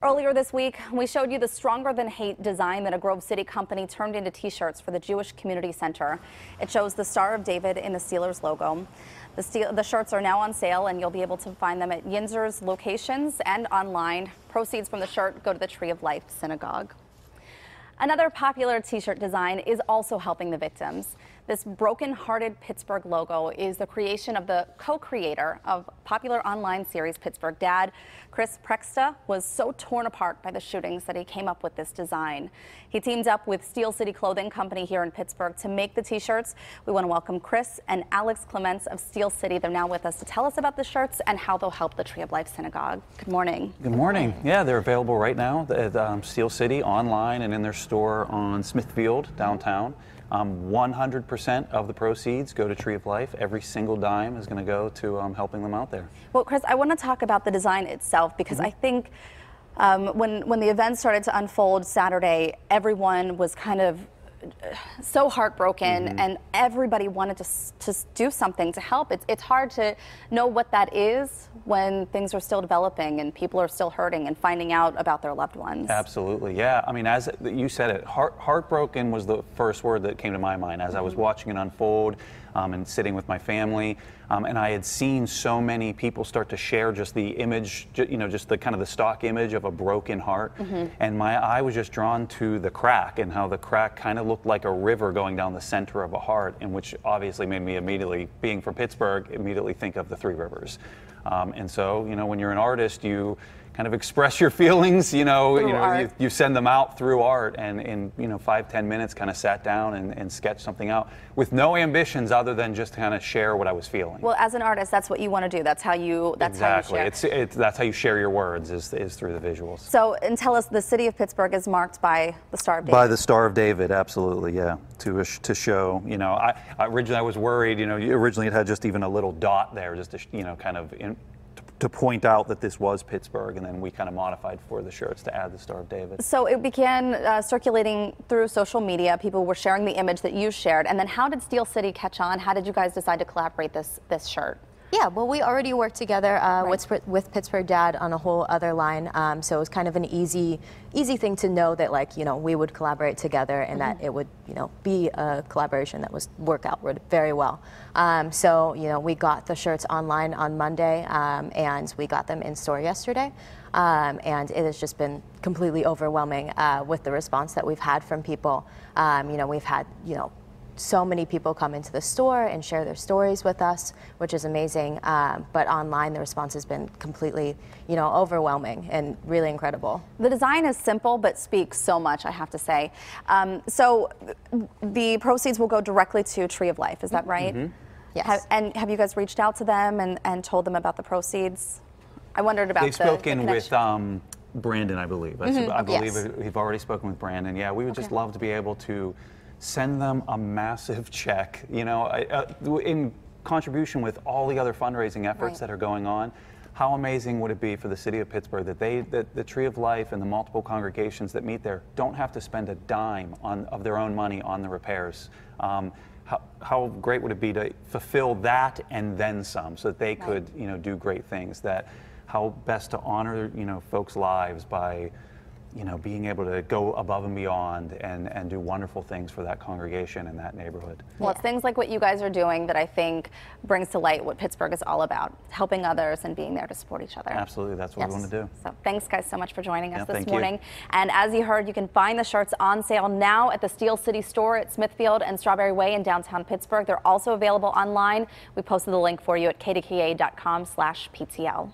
Earlier this week, we showed you the Stronger Than Hate design that a Grove City company turned into T-shirts for the Jewish Community Center. It shows the Star of David in the Steelers logo. The shirts are now on sale, and you'll be able to find them at Yinzer's locations and online. Proceeds from the shirt go to the Tree of Life Synagogue. Another popular T-shirt design is also helping the victims. This broken-hearted Pittsburgh logo is the creation of the co-creator of popular online series Pittsburgh Dad. Preksta was so torn apart by the shootings that he came up with this design. He teamed up with Steel City Clothing Company here in Pittsburgh to make the T-shirts. We want to welcome Chris and Alex Clemence of Steel City. They're now with us to tell us about the shirts and how they'll help the Tree of Life Synagogue. Good morning. Good morning. Yeah, they're available right now at Steel City online and in their store on Smithfield downtown. 100% of the proceeds go to Tree of Life. Every single dime is going to go to helping them out there. Well, Chris, I want to talk about the design itself because I think when the event started to unfold Saturday, everyone was kind of so heartbroken, and everybody wanted to do something to help. It's hard to know what that is when things are still developing and people are still hurting and finding out about their loved ones. Absolutely, yeah. I mean, as you said it, heartbroken was the first word that came to my mind as I was watching it unfold and sitting with my family. And I had seen so many people start to share just the image, just the kind of the stock image of a broken heart. And my eye was just drawn to the crack and how the crack kind of looked like a river going down the center of a heart, and which obviously made me immediately, being from Pittsburgh, immediately think of the Three Rivers. And so, when you're an artist, you kind of express your feelings, you send them out through art, and in 5-10 minutes kind of sat down and sketched something out with no ambitions other than just to kind of share what I was feeling. Well, as an artist, that's what you want to do. That's how you exactly. How you share. That's how you share your words is through the visuals. So, and tell us, the city of Pittsburgh is marked by the Star of David. By the Star of David, absolutely, yeah. To show, originally I was worried, originally it had just even a little dot there, just to, kind of to point out that this was Pittsburgh, and then we kind of modified for the shirts to add the Star of David. So it began circulating through social media. People were sharing the image that you shared, and then how did Steel City catch on? How did you guys decide to collaborate this shirt? Yeah, well, we already worked together with Pittsburgh Dad on a whole other line, so it was kind of an easy thing to know that, we would collaborate together and that it would, be a collaboration that was work out very well. So, we got the shirts online on Monday, and we got them in store yesterday, and it has just been completely overwhelming with the response that we've had from people. We've had, so many people come into the store and share their stories with us, which is amazing. But online, the response has been completely, overwhelming and really incredible. The design is simple, but speaks so much, I have to say. So the proceeds will go directly to Tree of Life, is that right? Yes. And have you guys reached out to them and told them about the proceeds? I wondered about They've spoken with Brandon, I believe. I believe Yes. we've already spoken with Brandon. Yeah, we would just love to be able to send them a massive check, in contribution with all the other fundraising efforts that are going on. How amazing would it be for the city of Pittsburgh that the Tree of Life and the multiple congregations that meet there don't have to spend a dime of their own money on the repairs? How great would it be to fulfill that and then some, so that they could, do great things? How best to honor, folks' lives by being able to go above and beyond and do wonderful things for that congregation and that neighborhood. Well, it's things like what you guys are doing that I think brings to light what Pittsburgh is all about, helping others and being there to support each other. Absolutely, that's what we want to do. So thanks, guys, so much for joining us this thank morning. you. And as you heard, you can find the shirts on sale now at the Steel City store at Smithfield and Strawberry Way in downtown Pittsburgh. They're also available online. We posted the link for you at kdka.com/PTL.